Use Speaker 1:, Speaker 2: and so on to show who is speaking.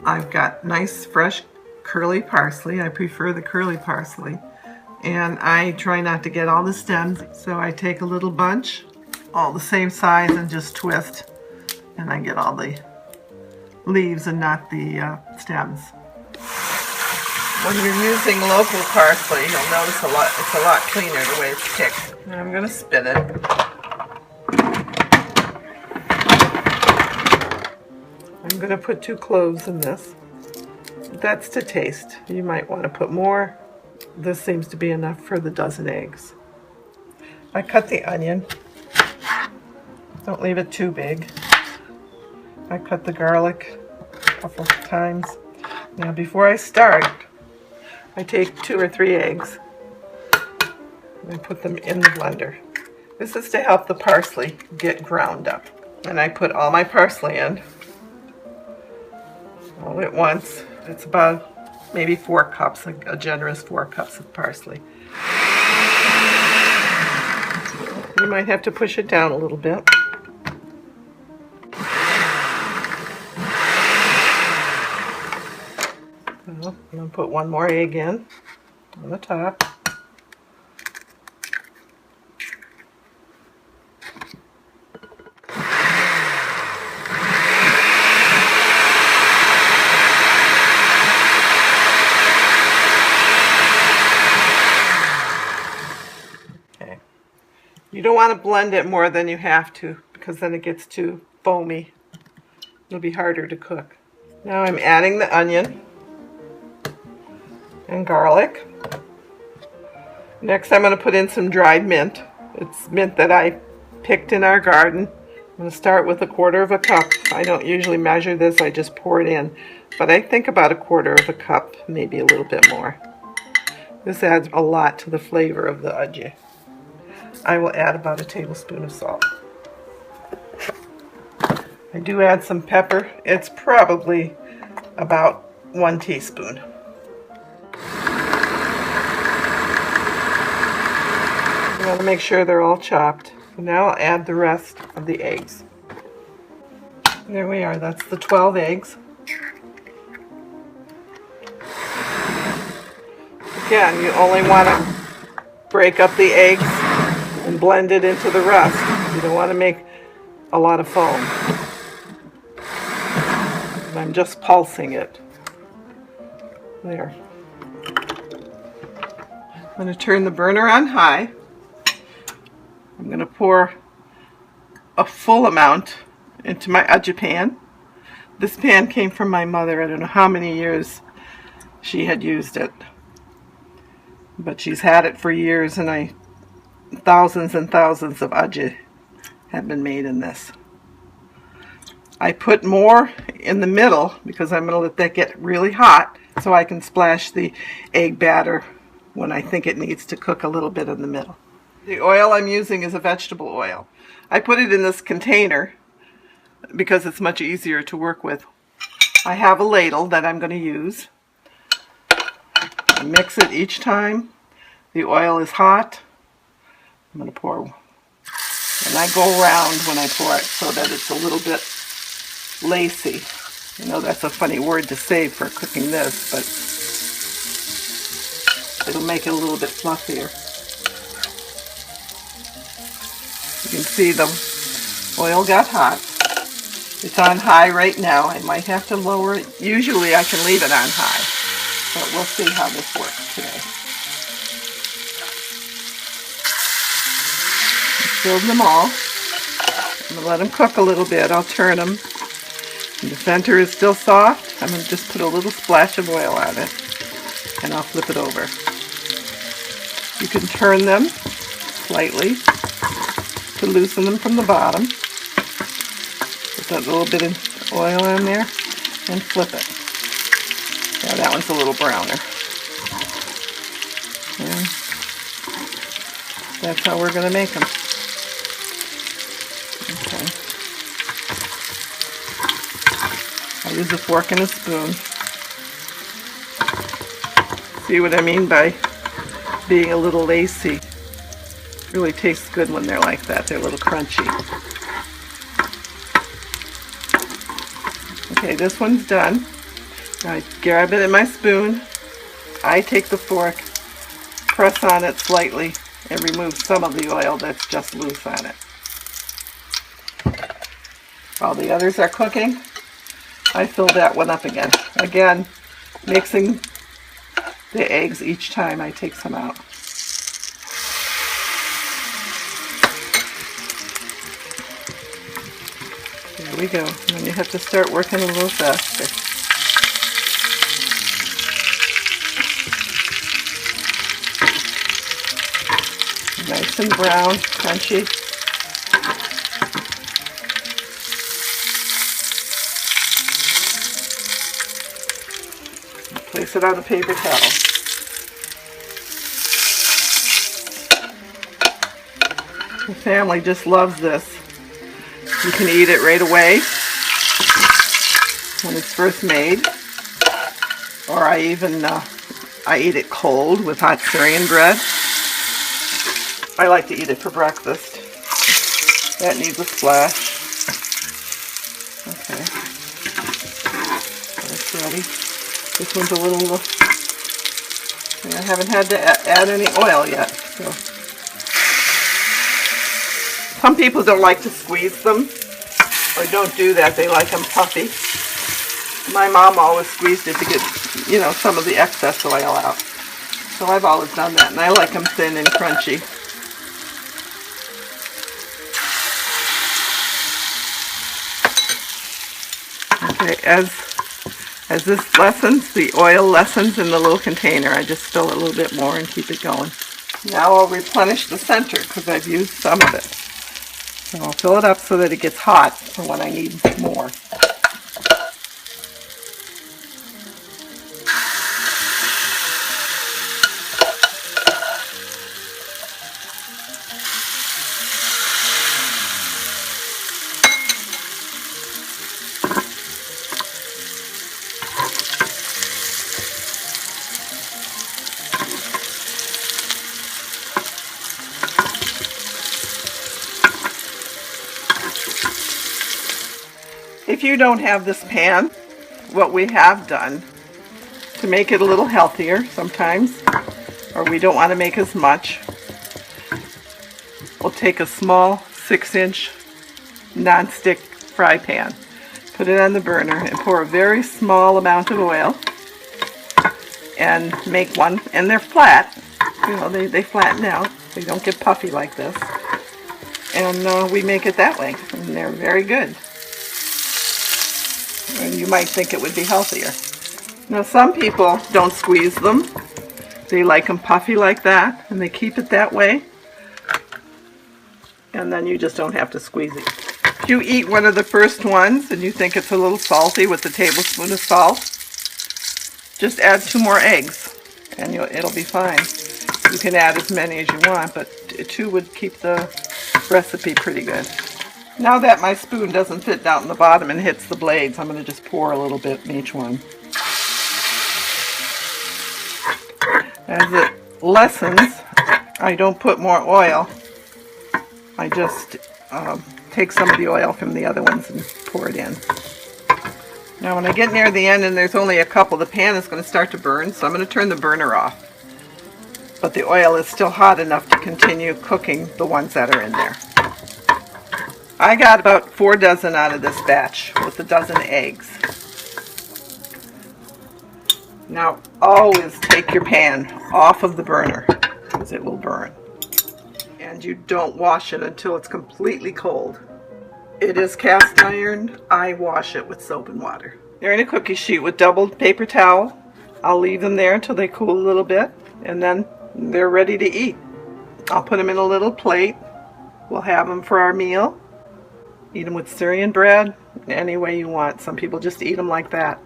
Speaker 1: I've got nice fresh curly parsley. I prefer the curly parsley. And I try not to get all the stems, so I take a little bunch, all the same size, and just twist, and I get all the leaves and not the stems. When you're using local parsley, you'll notice it's a lot cleaner the way it's picked. And I'm going to spin it. I'm going to put 2 cloves in this. That's to taste. You might want to put more. This seems to be enough for the dozen eggs. I cut the onion. Don't leave it too big. I cut the garlic a couple of times. Now before I start, I take 2 or 3 eggs and I put them in the blender. This is to help the parsley get ground up. And I put all my parsley in all at once. It's about maybe 4 cups, a generous 4 cups of parsley. You might have to push it down a little bit. Well, I'm going to put 1 more egg in on the top. You don't want to blend it more than you have to, because then it gets too foamy. It'll be harder to cook. Now I'm adding the onion and garlic. Next I'm going to put in some dried mint. It's mint that I picked in our garden. I'm going to start with 1/4 cup. I don't usually measure this, I just pour it in. But I think about 1/4 cup, maybe a little bit more. This adds a lot to the flavor of the ejjeh. I will add about 1 tablespoon of salt. I do add some pepper. It's probably about 1 teaspoon. I want to make sure they're all chopped. Now I'll add the rest of the eggs. There we are. That's the 12 eggs. Again, you only want to break up the eggs and blend it into the rest. You don't want to make a lot of foam. And I'm just pulsing it. There. I'm going to turn the burner on high. I'm going to pour a full amount into my ejjeh pan. This pan came from my mother. I don't know how many years she had used it. But she's had it for years, and thousands and thousands of ejjeh have been made in this. I put more in the middle because I'm going to let that get really hot so I can splash the egg batter when I think it needs to cook a little bit in the middle. The oil I'm using is a vegetable oil. I put it in this container because it's much easier to work with. I have a ladle that I'm going to use. I mix it each time the oil is hot. I'm going to pour, and I go around when I pour it so that it's a little bit lacy. I know that's a funny word to say for cooking this, but it'll make it a little bit fluffier. You can see the oil got hot. It's on high right now. I might have to lower it. Usually I can leave it on high, but we'll see how this works today. Filled them all. I'm going to let them cook a little bit. I'll turn them. And the center is still soft. I'm going to just put a little splash of oil on it, and I'll flip it over. You can turn them slightly to loosen them from the bottom. Put that little bit of oil on there and flip it. Yeah, that one's a little browner. And that's how we're going to make them. Okay. I use a fork and a spoon. See what I mean by being a little lacy? It really tastes good when they're like that. They're a little crunchy. Okay, this one's done. I grab it in my spoon. I take the fork, press on it slightly, and remove some of the oil that's just loose on it. While the others are cooking, I fill that one up again. Again, mixing the eggs each time I take some out. There we go. And then you have to start working a little faster. Nice and brown, crunchy. Place it on a paper towel. The family just loves this. You can eat it right away when it's first made, or I eat it cold with hot Syrian bread. I like to eat it for breakfast. That needs a splash. Okay, that's ready. This one's a little, I haven't had to add any oil yet. So. Some people don't like to squeeze them, or don't do that. They like them puffy. My mom always squeezed it to get, some of the excess oil out. So I've always done that, and I like them thin and crunchy. Okay, as this lessens, the oil lessens in the little container, I just fill it a little bit more and keep it going. Now I'll replenish the center because I've used some of it. So I'll fill it up so that it gets hot for when I need more. If you don't have this pan, what we have done to make it a little healthier sometimes, or we don't want to make as much, we'll take a small 6-inch non-stick fry pan, put it on the burner, and pour a very small amount of oil, and make one, and they're flat, they flatten out, they don't get puffy like this, and we make it that way, and they're very good. And you might think it would be healthier. Now some people don't squeeze them. They like them puffy like that, and they keep it that way. And then you just don't have to squeeze it. If you eat one of the first ones and you think it's a little salty with a tablespoon of salt, just add 2 more eggs and it'll be fine. You can add as many as you want, but 2 would keep the recipe pretty good. Now that my spoon doesn't fit down in the bottom and hits the blades, I'm going to just pour a little bit in each one. As it lessens, I don't put more oil. I just take some of the oil from the other ones and pour it in. Now when I get near the end and there's only a couple, the pan is going to start to burn, so I'm going to turn the burner off. But the oil is still hot enough to continue cooking the ones that are in there. I got about 4 dozen out of this batch with a dozen eggs. Now always take your pan off of the burner because it will burn. And you don't wash it until it's completely cold. It is cast iron. I wash it with soap and water. They're in a cookie sheet with doubled paper towel. I'll leave them there until they cool a little bit, and then they're ready to eat. I'll put them in a little plate. We'll have them for our meal. Eat them with Syrian bread, any way you want. Some people just eat them like that.